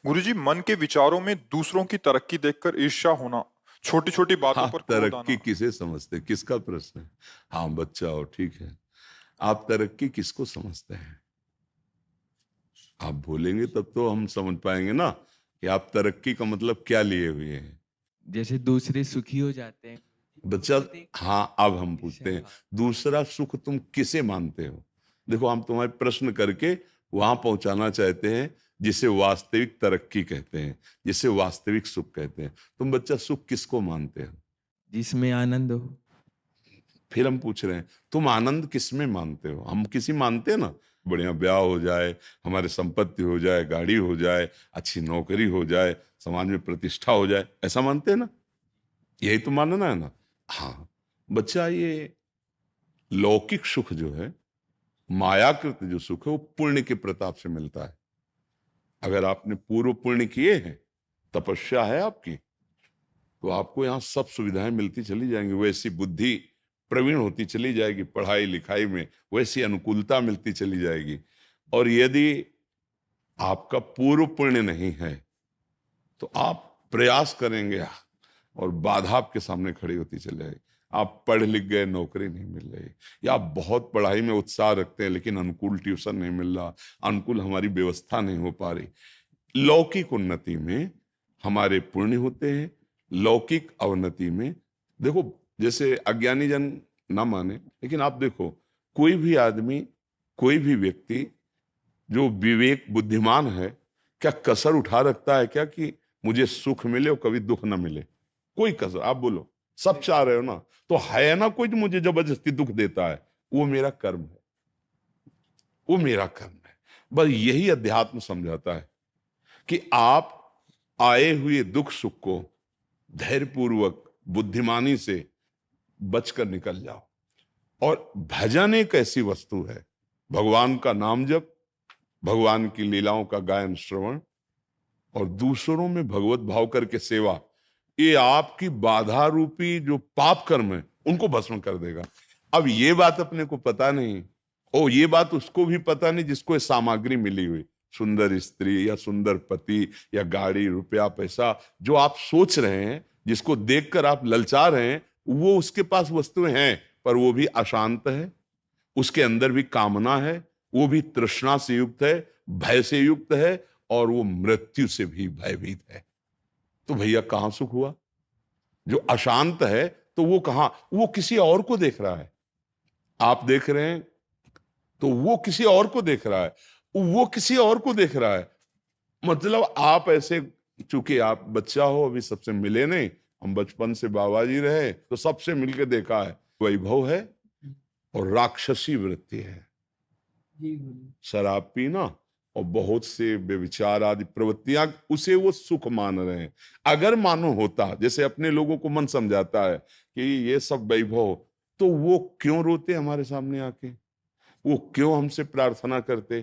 गुरुजी, मन के विचारों में दूसरों की तरक्की देखकर ईर्ष्या होना, छोटी छोटी बातों हाँ, पर क्रोध तरक्की आना। किसे समझते हैं? किसका प्रश्न है? हाँ, बच्चा हो, ठीक है। आप तरक्की किसको समझते हैं? आप बोलेंगे तब तो हम समझ पाएंगे ना कि आप तरक्की का मतलब क्या लिए हुए हैं। जैसे दूसरे सुखी हो जाते हैं बच्चा, वो देख हाँ, अब हम ईर्ष्या पूछते हैं, भाव। दूसरा सुख तुम किसे मानते हो? देखो, हम तुम्हारे प्रश्न करके वहां पहुंचाना चाहते हैं जिसे वास्तविक तरक्की कहते हैं, जिसे वास्तविक सुख कहते हैं। तुम बच्चा सुख किसको मानते हो? जिसमें आनंद हो। फिर हम पूछ रहे हैं, तुम आनंद किसमें मानते हो? हम किसी मानते हैं ना, बढ़िया ब्याह हो जाए, हमारे संपत्ति हो जाए, गाड़ी हो जाए, अच्छी नौकरी हो जाए, समाज में प्रतिष्ठा हो जाए, ऐसा मानते हैं ना? यही तो मानना है ना? हाँ बच्चा, ये लौकिक सुख जो है, मायाकृत जो सुख है, वो पुण्य के प्रताप से मिलता है। अगर आपने पूर्व पुण्य किए हैं, तपस्या है आपकी, तो आपको यहाँ सब सुविधाएं मिलती चली जाएंगी, वैसी बुद्धि प्रवीण होती चली जाएगी, पढ़ाई लिखाई में वैसी अनुकूलता मिलती चली जाएगी। और यदि आपका पूर्व पुण्य नहीं है तो आप प्रयास करेंगे और बाधा आपके सामने खड़ी होती चली जाएगी। आप पढ़ लिख गए, नौकरी नहीं मिल रही, या आप बहुत पढ़ाई में उत्साह रखते हैं लेकिन अनुकूल ट्यूशन नहीं मिल रहा, अनुकूल हमारी व्यवस्था नहीं हो पा रही। लौकिक उन्नति में हमारे पुण्य होते हैं, लौकिक अवनति में देखो, जैसे अज्ञानी जन ना माने, लेकिन आप देखो, कोई भी आदमी, कोई भी व्यक्ति जो विवेक बुद्धिमान है, क्या कसर उठा रखता है क्या कि मुझे सुख मिले और कभी दुख ना मिले? कोई कसर, आप बोलो, सब चाह रहे हो ना, तो है ना कोई जो मुझे जबरदस्ती दुख देता है? वो मेरा कर्म है, वो मेरा कर्म है। बस यही अध्यात्म समझाता है कि आप आए हुए दुख सुख को धैर्यपूर्वक बुद्धिमानी से बचकर निकल जाओ। और भजन एक ऐसी वस्तु है, भगवान का नाम जप, भगवान की लीलाओं का गायन श्रवण और दूसरों में भगवत भाव करके सेवा, ये आपकी बाधा रूपी जो पाप कर्म है उनको भस्म कर देगा। अब ये बात अपने को पता नहीं, ओ ये बात उसको भी पता नहीं जिसको ये सामग्री मिली हुई, सुंदर स्त्री या सुंदर पति या गाड़ी, रुपया, पैसा, जो आप सोच रहे हैं, जिसको देखकर आप ललचा रहे हैं, वो उसके पास वस्तुएं हैं, पर वो भी अशांत है, उसके अंदर भी कामना है, वो भी तृष्णा से युक्त है, भय से युक्त है, और वो मृत्यु से भी भयभीत है। तो भैया कहां सुख हुआ? जो अशांत है तो वो कहां, वो किसी और को देख रहा है, आप देख रहे हैं तो वो किसी और को देख रहा है, वो किसी और को देख रहा है। मतलब आप ऐसे, चूंकि आप बच्चा हो, अभी सबसे मिले नहीं, हम बचपन से बाबा जी रहे तो सबसे मिलके देखा है, वैभव है और राक्षसी वृत्ति है, शराब पीना और बहुत से व्यभिचार आदि प्रवृत्तियां, उसे वो सुख मान रहे हैं। अगर मानो होता, जैसे अपने लोगों को मन समझाता है कि ये सब वैभव, तो वो क्यों रोते हमारे सामने आके? वो क्यों हमसे प्रार्थना करते?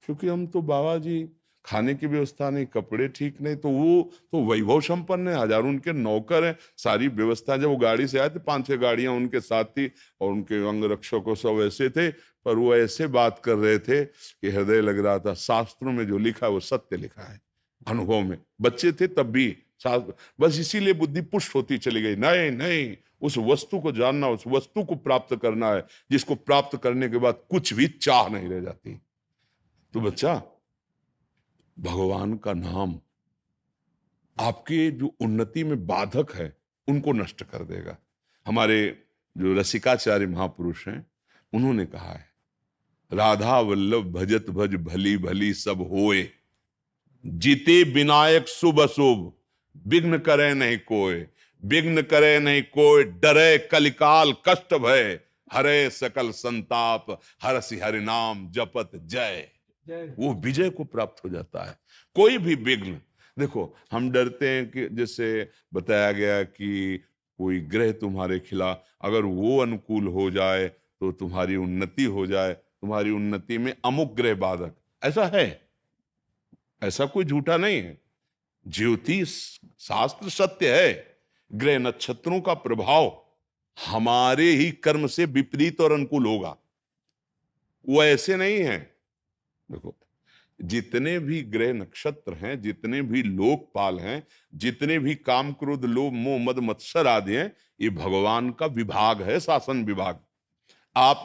क्योंकि हम तो बाबा जी, खाने की व्यवस्था नहीं, कपड़े ठीक नहीं, तो वो तो वैभव संपन्न है, हजारों उनके नौकर हैं, सारी व्यवस्था। जब वो गाड़ी से आए थे, 5-6 गाड़ियां उनके साथ थी और उनके अंग रक्षकों सब ऐसे थे, पर वो ऐसे बात कर रहे थे कि हृदय लग रहा था शास्त्रों में जो लिखा है वो सत्य लिखा है। अनुभव में बच्चे थे तब भी शास्त्र, बस इसीलिए बुद्धि पुष्ट होती चली गई। नहीं नहीं, उस वस्तु को जानना, उस वस्तु को प्राप्त करना है, जिसको प्राप्त करने के बाद कुछ भी चाह नहीं रह जाती। तो बच्चा, भगवान का नाम आपके जो उन्नति में बाधक है उनको नष्ट कर देगा। हमारे जो रसिकाचार्य महापुरुष हैं, उन्होंने कहा है, राधा वल्लभ भजत भज भली भली सब होए, जीते विनायक शुभ अशुभ, विघ्न करे नहीं कोय, विघ्न करे नहीं कोय, डरे कलिकाल कष्ट भय, हरे सकल संताप, हरसि हरि नाम जपत जय। वो विजय को प्राप्त हो जाता है। कोई भी विघ्न, देखो हम डरते हैं कि जैसे बताया गया कि कोई ग्रह तुम्हारे खिलाफ, अगर वो अनुकूल हो जाए तो तुम्हारी उन्नति हो जाए, तुम्हारी उन्नति में अमुक ग्रह बाधक, ऐसा है, ऐसा कोई झूठा नहीं है। ज्योतिष शास्त्र सत्य है, ग्रह नक्षत्रों का प्रभाव हमारे ही कर्म से विपरीत और अनुकूल होगा, वो ऐसे नहीं है। देखो, जितने भी ग्रह नक्षत्र हैं, जितने भी लोकपाल हैं, जितने भी काम क्रोध लोभ मोह मद मत्सर आदि हैं, ये भगवान का विभाग है, शासन विभाग। आप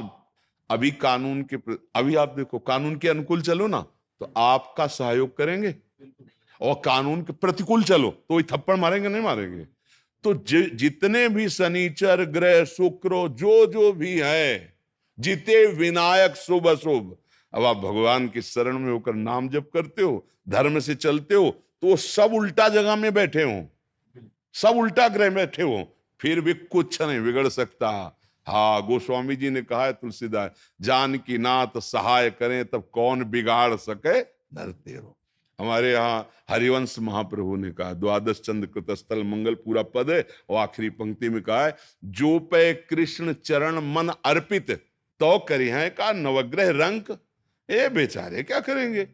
अभी अभी आप देखो, कानून के अनुकूल चलो ना तो आपका सहयोग करेंगे, और कानून के प्रतिकूल चलो तो वही थप्पड़ मारेंगे, नहीं मारेंगे। तो जितने भी शनिचर ग्रह शुक्र जो भी है, जिते विनायक शुभ अशुभ, अब आप भगवान की शरण में होकर नाम जप करते हो, धर्म से चलते हो, तो सब उल्टा जगह में बैठे हो, सब उल्टा ग्रह में बैठे हो, फिर भी कुछ नहीं बिगड़ सकता। हाँ, गोस्वामी जी ने कहा है, तुलसीदास, जान की नाथ सहाय करें तब कौन बिगाड़ सके नर तेरो। हमारे यहाँ हरिवंश महाप्रभु ने कहा, द्वादश चंद्र कृतस्थल मंगल पूरा पद है, और आखिरी पंक्ति में कहा है, जो पे कृष्ण चरण मन अर्पित तो करी है का नवग्रह रंक। ए बेचारे क्या करेंगे,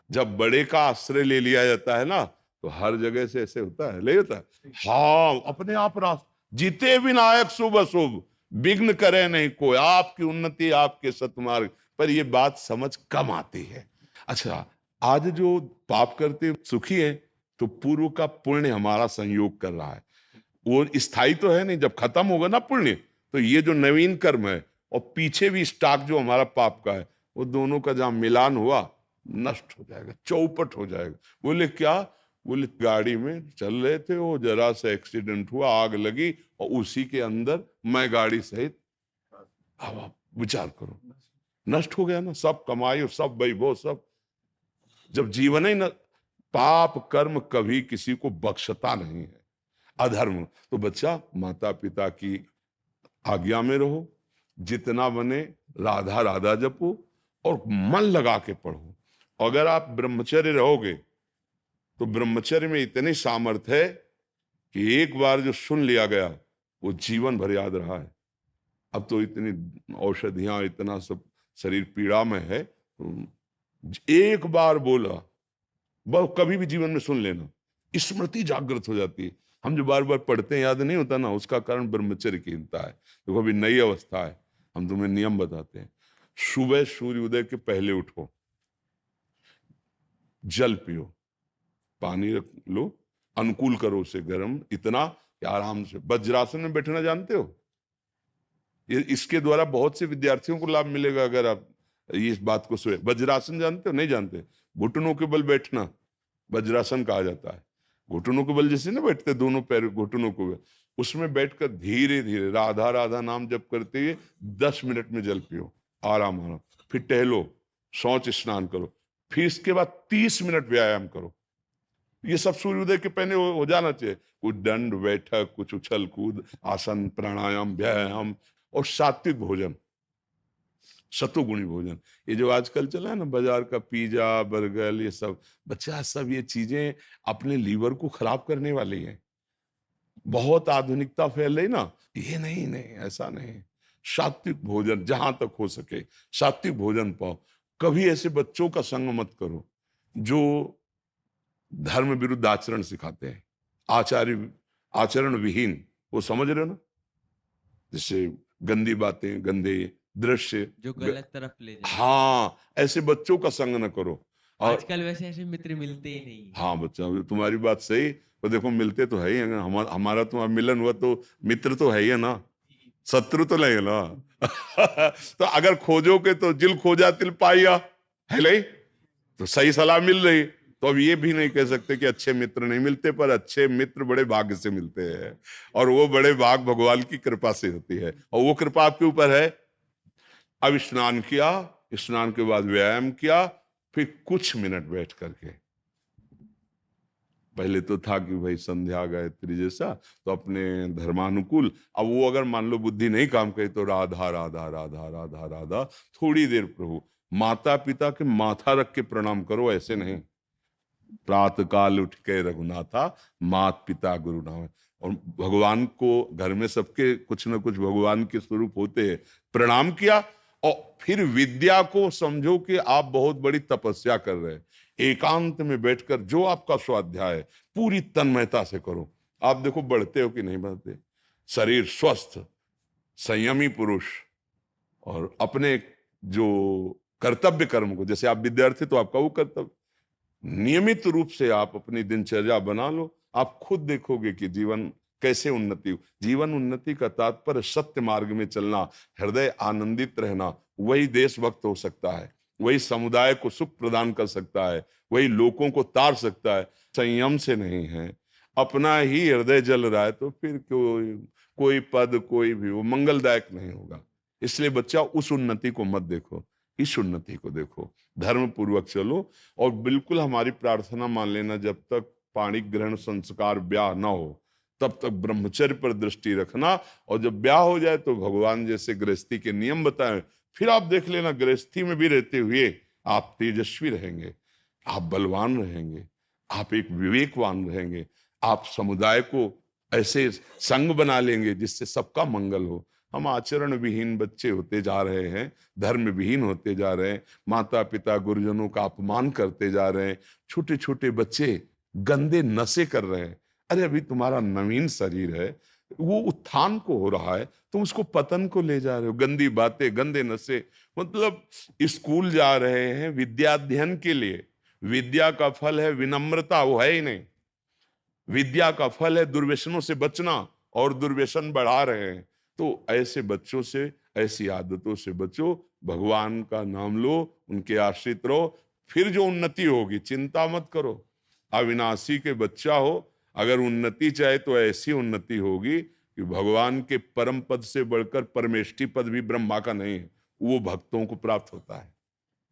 जब बड़े का आश्रय ले लिया जाता है ना, तो हर जगह से ऐसे होता है, ले जाता है। हाँ, अपने आप जीते विनायक शुभ अशुभ, विघ्न करे नहीं कोई, आपकी उन्नति आपके सतमार्ग पर। ये बात समझ कम आती है। अच्छा, आज जो पाप करते सुखी है, तो पूर्व का पुण्य हमारा संयोग कर रहा है, वो स्थायी तो है नहीं। जब खत्म होगा ना पुण्य, तो ये जो नवीन कर्म है और पीछे भी स्टॉक जो हमारा पाप का है, वो दोनों का जहां मिलान हुआ नष्ट हो जाएगा, चौपट हो जाएगा। बोले क्या? बोले गाड़ी में चल रहे थे, वो जरा सा एक्सीडेंट हुआ, आग लगी, और उसी के अंदर मैं गाड़ी सहित। अब आप विचार करो, नष्ट हो गया ना सब कमाई, सब वैभव, सब। जब जीवन ही न, पाप कर्म कभी किसी को बख्शता नहीं है, अधर्म। तो बच्चा, माता पिता की आज्ञा में रहो, जितना बने राधा राधा जपो, और मन लगा के पढ़ो। अगर आप ब्रह्मचर्य रहोगे, तो ब्रह्मचर्य में इतनी सामर्थ्य है कि एक बार जो सुन लिया गया वो जीवन भर याद रहा है। अब तो इतनी औषधियां, इतना सब शरीर पीड़ा में है, एक बार बोला बस, कभी भी जीवन में सुन लेना, स्मृति जागृत हो जाती है। हम जो बार बार पढ़ते हैं याद नहीं होता ना, उसका कारण ब्रह्मचर्य की हीनता है। देखो अभी नई अवस्था है, हम तुम्हें नियम बताते हैं। सुबह सूर्य उदय के पहले उठो, जल पियो, पानी रख लो, अनुकूल करो उसे गर्म, इतना कि आराम से। वज्रासन में बैठना जानते हो? इसके द्वारा बहुत से विद्यार्थियों को लाभ मिलेगा अगर आप इस बात को सोए। वज्रासन जानते हो? नहीं जानते? घुटनों के बल बैठना वज्रासन कहा जाता है। घुटनों के बल जैसे ना बैठते, दोनों पैर घुटनों को बल, उसमें बैठकर धीरे धीरे राधा राधा नाम जप करते हुए 10 मिनट में जल पियो, आराम आराम। फिर टहलो, शौच स्नान करो, फिर इसके बाद 30 मिनट व्यायाम करो। ये सब सूर्योदय के पहले हो जाना चाहिए। कुछ दंड बैठक, कुछ उछल कूद, आसन, प्राणायाम, व्यायाम, और सात्विक भोजन, सतोगुणी भोजन। ये जो आजकल चला है ना बाजार का पिज्जा बर्गर, ये सब बच्चा, सब ये चीजें अपने लीवर को खराब करने वाली हैं। बहुत आधुनिकता फैल रही ना, ये नहीं नहीं, ऐसा नहीं। सात्विक भोजन जहां तक हो सके सात्विक भोजन पाओ। कभी ऐसे बच्चों का संग मत करो जो धर्म विरुद्ध आचरण सिखाते हैं, आचरण विहीन, वो समझ रहे हो ना, जैसे गंदी बातें, गंदे दृश्य, जो गलत तरफ ले जाए। हाँ, ऐसे बच्चों का संग न करो। और आजकल वैसे ऐसे मित्र मिलते ही नहीं। हाँ बच्चा, तुम्हारी बात सही, तो देखो मिलते तो है ही, अगर हमारा तुम्हारा मिलन हुआ तो मित्र तो है ही है ना, शत्रु तो नहीं है ना। तो अगर खोजोगे तो जिल खोजा तिल पाइया, है नहीं? तो सही सलाह मिल रही। तो अब ये भी नहीं कह सकते कि अच्छे मित्र नहीं मिलते, पर अच्छे मित्र बड़े भाग्य से मिलते हैं, और वो बड़े भाग भगवान की कृपा से होती है, और वो कृपा आपके ऊपर है। अब स्नान किया, स्नान के बाद व्यायाम किया, फिर कुछ मिनट बैठ करके, पहले तो था कि भाई संध्या गायत्री जैसा, तो अपने धर्मानुकूल। अब वो अगर मान लो बुद्धि नहीं काम करे, तो राधा राधा राधा राधा राधा, थोड़ी देर प्रभु। माता पिता के माथा रख के प्रणाम करो, ऐसे नहीं। प्रातः काल उठ के रघुनाथा, मात पिता गुरु नाम। और भगवान को, घर में सबके कुछ ना कुछ भगवान के स्वरूप होते हैं, प्रणाम किया। और फिर विद्या को समझो कि आप बहुत बड़ी तपस्या कर रहे हैं। एकांत में बैठकर जो आपका स्वाध्याय है पूरी तन्मयता से करो। आप देखो बढ़ते हो कि नहीं बढ़ते। शरीर स्वस्थ, संयमी पुरुष, और अपने जो कर्तव्य कर्म को, जैसे आप विद्यार्थी तो आपका वो कर्तव्य, नियमित रूप से आप अपनी दिनचर्या बना लो, आप खुद देखोगे कि जीवन कैसे उन्नति हो। जीवन उन्नति का तात्पर्य सत्य मार्ग में चलना, हृदय आनंदित रहना, वही देशभक्त हो सकता है, वही समुदाय को सुख प्रदान कर सकता है, वही लोगों को तार सकता है। संयम से नहीं है, अपना ही हृदय जल रहा है तो फिर कोई पद कोई भी वो मंगलदायक नहीं होगा। इसलिए बच्चा उस उन्नति को मत देखो, इस उन्नति को देखो, धर्म पूर्वक चलो। और बिल्कुल हमारी प्रार्थना मान लेना, जब तक पाणी ग्रहण संस्कार ब्याह ना हो तब तक ब्रह्मचर्य पर दृष्टि रखना, और जब ब्याह हो जाए तो भगवान जैसे गृहस्थी के नियम बताए, फिर आप देख लेना गृहस्थी में भी रहते हुए आप तेजस्वी रहेंगे, आप बलवान रहेंगे, आप एक विवेकवान रहेंगे, आप समुदाय को ऐसे संग बना लेंगे जिससे सबका मंगल हो। हम आचरण विहीन बच्चे होते जा रहे हैं, धर्म विहीन होते जा रहे हैं, माता पिता गुरुजनों का अपमान करते जा रहे हैं, छोटे छोटे बच्चे गंदे नशे कर रहे हैं। अरे अभी तुम्हारा नवीन शरीर है, वो उत्थान को हो रहा है, तुम उसको पतन को ले जा रहे हो। गंदी बातें, गंदे नशे, मतलब स्कूल जा रहे हैं विद्याध्ययन के लिए, विद्या का फल है विनम्रता, वो है ही नहीं। विद्या का फल है दुर्व्यसनों से बचना, और दुर्व्यसन बढ़ा रहे हैं। तो ऐसे बच्चों से, ऐसी आदतों से बचो, भगवान का नाम लो, उनके आश्रित रहो, फिर जो उन्नति होगी चिंता मत करो। अविनाशी के बच्चा हो, अगर उन्नति चाहे तो ऐसी उन्नति होगी कि भगवान के परम पद से बढ़कर परमेष्ठी पद भी ब्रह्मा का नहीं है, वो भक्तों को प्राप्त होता है।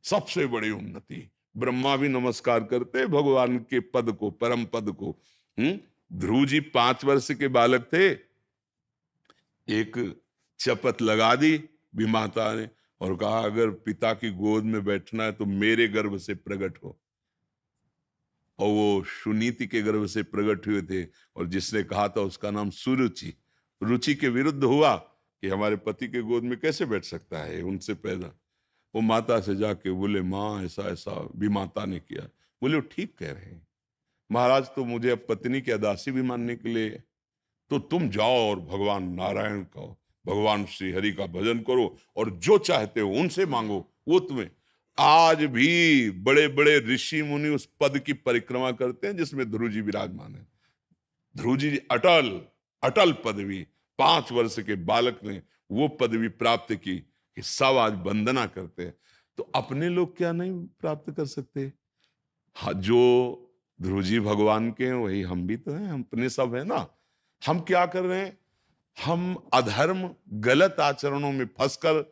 सबसे बड़ी उन्नति, ब्रह्मा भी नमस्कार करते भगवान के पद को, परम पद को। ध्रुव जी 5 वर्ष के बालक थे, एक शपथ लगा दी विमाता ने और कहा अगर पिता की गोद में बैठना है तो मेरे गर्भ से प्रकट हो। और वो सुनीति के गर्भ से प्रकट हुए थे, और जिसने कहा था उसका नाम सुरुचि। रुचि के विरुद्ध हुआ कि हमारे पति के गोद में कैसे बैठ सकता है उनसे पैदा। वो माता से जाके बोले माँ ऐसा ऐसा विमाता ने किया। बोले वो ठीक कह रहे हैं महाराज, तो मुझे अब पत्नी की अदासी भी मानने के लिए, तो तुम जाओ और भगवान नारायण का, भगवान श्री हरि का भजन करो और जो चाहते हो उनसे मांगो, वो तुम्हें। आज भी बड़े बड़े ऋषि मुनि उस पद की परिक्रमा करते हैं जिसमें ध्रुव जी विराजमान है। ध्रुव जी अटल अटल पदवी, 5 वर्ष के बालक ने वो पदवी प्राप्त की कि सब आज वंदना करते हैं। तो अपने लोग क्या नहीं प्राप्त कर सकते? हाँ, जो ध्रुव जी भगवान के हैं वही हम भी तो हैं, हम अपने सब है ना। हम क्या कर रहे हैं? हम अधर्म गलत आचरणों में फंसकर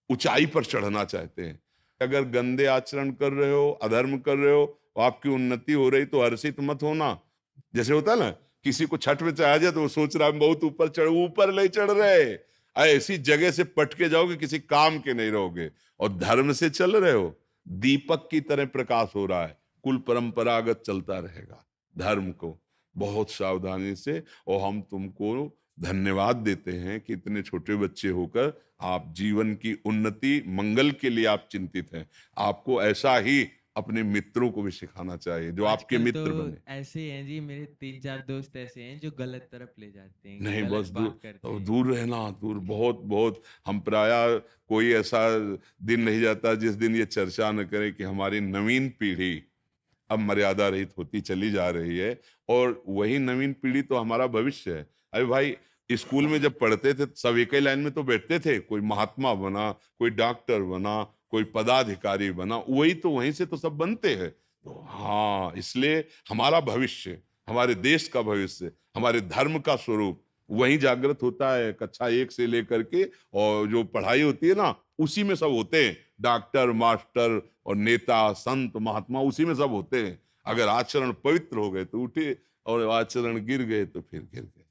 ऊंचाई पर चढ़ना चाहते हैं। अगर गंदे आचरण कर रहे हो, अधर्म कर रहे हो, आपकी उन्नति हो रही तो हर्षित मत होना। जैसे होता है ना, किसी को छठ में चढ़ा जाए तो वो सोच रहा है बहुत ऊपर नहीं चढ़ रहे। ऐसी जगह से पटके जाओगे किसी काम के नहीं रहोगे। और धर्म से चल रहे हो, दीपक की तरह प्रकाश हो रहा है, कुल परंपरागत चलता रहेगा। धर्म को बहुत सावधानी से, और हम तुमको धन्यवाद देते हैं कि इतने छोटे बच्चे होकर आप जीवन की उन्नति मंगल के लिए आप चिंतित हैं। आपको ऐसा ही अपने मित्रों को भी सिखाना चाहिए जो आपके आजकल मित्र तो बने। ऐसे हैं जी, मेरे 3-4 दोस्त ऐसे हैं जो गलत तरफ ले जाते हैं, नहीं, गलत बस बात करते हैं। दूर रहना, दूर, बहुत बहुत। हम प्रायः कोई ऐसा दिन नहीं जाता जिस दिन ये चर्चा न करें कि हमारी नवीन पीढ़ी अब मर्यादा रहित होती चली जा रही है, और वही नवीन पीढ़ी तो हमारा भविष्य है। अरे भाई, स्कूल में जब पढ़ते थे सब एक ही लाइन में तो बैठते थे, कोई महात्मा बना, कोई डॉक्टर बना, कोई पदाधिकारी बना, वही तो वहीं से तो सब बनते हैं। तो हाँ, इसलिए हमारा भविष्य, हमारे देश का भविष्य, हमारे धर्म का स्वरूप वही जागृत होता है कक्षा 1 से लेकर के, और जो पढ़ाई होती है ना उसी में सब होते हैं। डॉक्टर, मास्टर और नेता, संत, महात्मा उसी में सब होते हैं। अगर आचरण पवित्र हो गए तो उठे, और आचरण गिर गए तो फिर गिर गए।